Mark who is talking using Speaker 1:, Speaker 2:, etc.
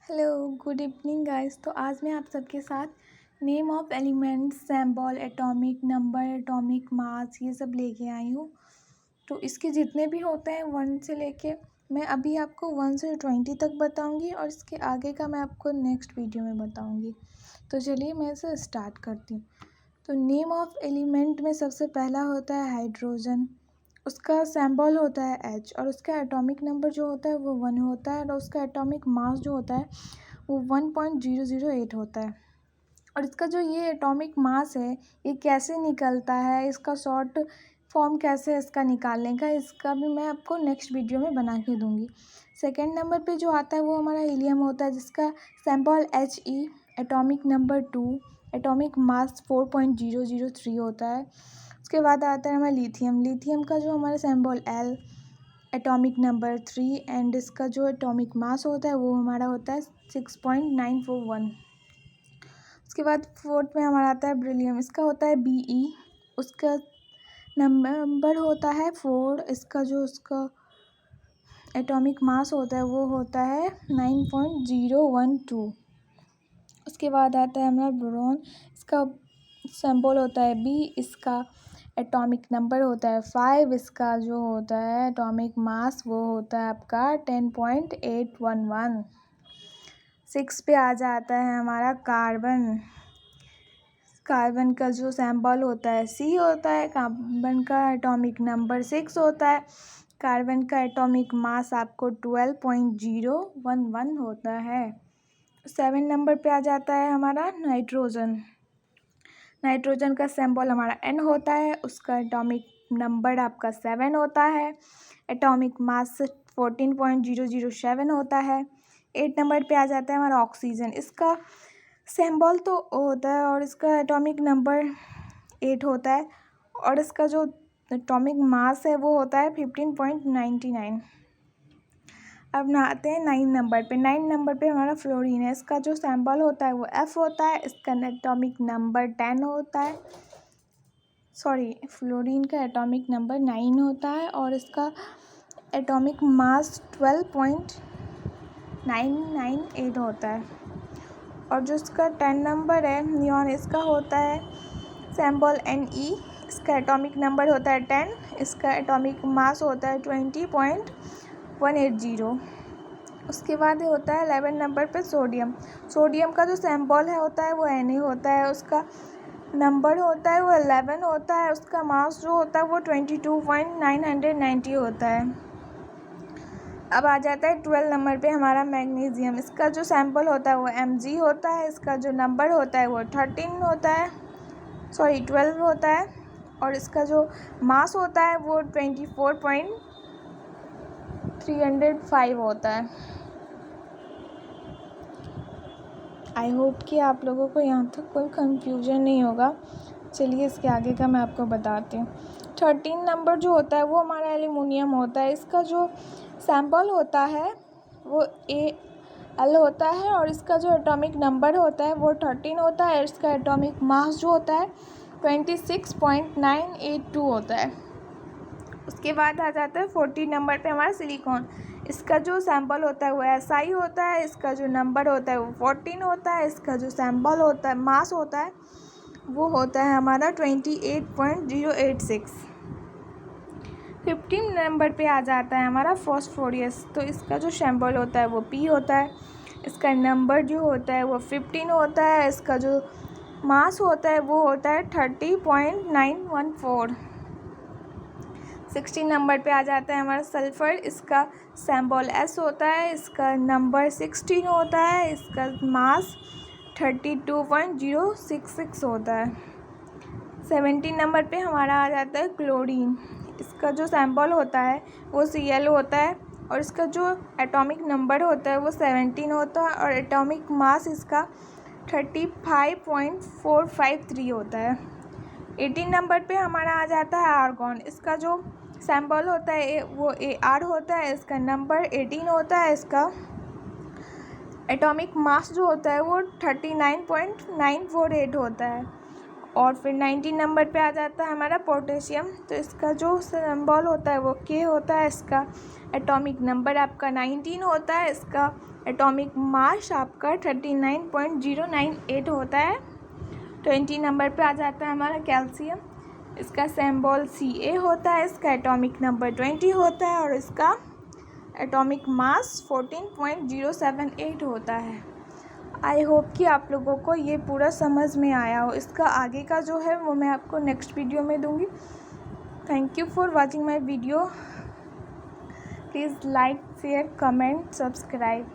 Speaker 1: Hello good evening guys. तो आज मैं आप सबके साथ name of elements, symbol, atomic number, atomic mass ये सब लेके आई हूँ। तो इसके जितने भी होते हैं 1 से लेके मैं अभी आपको 1 से 20 तक बताऊंगी और इसके आगे का मैं आपको नेक्स्ट वीडियो में बताऊंगी। तो चलिए मैं इसे स्टार्ट करती हूँ। तो नेम ऑफ एलिमेंट में सबसे पहला होता है हाइड्रोजन। उसका सिंबल होता है H और उसका एटॉमिक नंबर जो होता है वो 1 होता है और उसका एटॉमिक मास जो होता है वो 1.008 होता है। और इसका जो ये एटॉमिक मास है ये कैसे निकलता है, इसका शॉर्ट फॉर्म कैसे है इसका निकालने का, इसका भी मैं आपको नेक्स्ट वीडियो में बना के दूंगी। सेकेंड नंबर पे जो आता है वो हमारा हीलियम होता है, जिसका symbol He, atomic number 2, atomic mass 4.003 होता है। उसके बाद आता है हमारा लिथियम। लिथियम का जो हमारा symbol L, atomic number 3 and इसका जो एटॉमिक मास होता है वो हमारा होता है 6.941। उसके बाद फोर्थ में हमारा आता है बेरिलियम। इसका होता है Be, उसका नंबर होता है 4, उसका एटॉमिक मास होता है वो होता है 9.012। उसके बाद आता है हमारा बोरॉन। इसका सिंबल होता है B, इसका एटॉमिक नंबर होता है 5, इसका जो होता है एटॉमिक मास वो होता है आपका 10.811। 6 पे आ जाता है हमारा कार्बन। कार्बन का जो सिंबल होता है C होता है, कार्बन का एटॉमिक नंबर 6 होता है, कार्बन का एटॉमिक मास आपको 12.011 होता है। 7 नंबर पे आ जाता है हमारा नाइट्रोजन। नाइट्रोजन का सिंबल हमारा N होता है, उसका एटॉमिक नंबर आपका 7 होता है, एटॉमिक मास 14.007 होता है। 8 नंबर पे आ जाता है हमारा ऑक्सीजन। इसका सिंबल तो O होता है और इसका एटॉमिक नंबर 8 होता है और इसका जो एटॉमिक मास है वो होता है 15.99। अब ना आते हैं 9 नंबर पे। 9 नंबर पे हमारा फ्लोरीन है। इसका जो सिंबल होता है वो F होता है, इसका एटॉमिक नंबर 10 होता है। फ्लोरीन का एटॉमिक नंबर 9 होता है और इसका एटॉमिक मास 12.998 होता है। और जो इसका 10 नंबर है नियॉन, इसका होता है सिंबल Ne, इसका एटॉमिक नंबर होता है 10, इसका एटॉमिक मास होता है 20.180। उसके बाद होता है 11 नंबर पे सोडियम। सोडियम का जो सिंबल है होता है वो Na होता है, उसका नंबर होता है वो 11 होता है, उसका मास जो होता है वो 22.990 होता है। अब आ जाता है 12 नंबर पे हमारा मैग्नीशियम। इसका जो सिंबल होता है वो Mg होता है, इसका जो नंबर होता है वो 12 होता है और इसका जो मास होता है वो 24.305 होता है। आई होप कि आप लोगों को यहाँ तक कोई कंफ्यूजन नहीं होगा। चलिए इसके आगे का मैं आपको बताती हूँ। 13 नंबर जो होता है वो हमारा एल्युमिनियम होता है। इसका जो सिंबल होता है वो Al होता है और इसका जो एटॉमिक नंबर होता है वो 13 होता है। इसका एटॉमिक मास जो होता है 26.982 होता है। उसके बाद आ जाता है 14 नंबर पे हमारा सिलिकॉन। इसका जो सिंबल होता है वो Si होता है, इसका जो नंबर होता है वो 14 होता है, इसका जो सिंबल होता है मास होता है वो होता है हमारा 28.086। 15 नंबर पे आ जाता है हमारा फॉस्फोरस। तो इसका जो सिंबल होता है वो P होता है, इसका नंबर जो होता है वो 15 होता है, इसका जो मास होता है वो होता है 30.914। 16 नंबर पे आ जाता है हमारा सल्फ़र। इसका सिंबल S होता है, इसका नंबर 16 होता है, इसका मास 32.066 होता है। 17 नंबर पे हमारा आ जाता है क्लोरीन। इसका जो सिंबल होता है वो Cl होता है और इसका जो एटॉमिक नंबर होता है वो 17 होता है और एटॉमिक मास इसका 35.453 होता है। 18 नंबर पे हमारा आ जाता है आर्गॉन। इसका जो सिंबल होता है वो Ar होता है, इसका नंबर 18 होता है, इसका एटॉमिक मास जो होता है वो 39.948 होता है और फिर 19 नंबर पे आ जाता है हमारा पोटेशियम। तो इसका जो सिंबल होता है वो K होता है। इसका एटॉमिक नंबर आपका 19 होता है। इसका एटॉमिक मास आपका 39.098 होता है। 20 नंबर पे आ जाता है हमारा कैल्शियम। इसका सिंबल Ca होता है। इसका एटॉमिक नंबर 20 होता है और इसका एटॉमिक मास 14.078 होता है। आई होप कि आप लोगों को ये पूरा समझ में आया हो। इसका आगे का जो है वो मैं आपको नेक्स्ट वीडियो में दूंगी। Thank you for watching my video. Please like, share, comment, subscribe.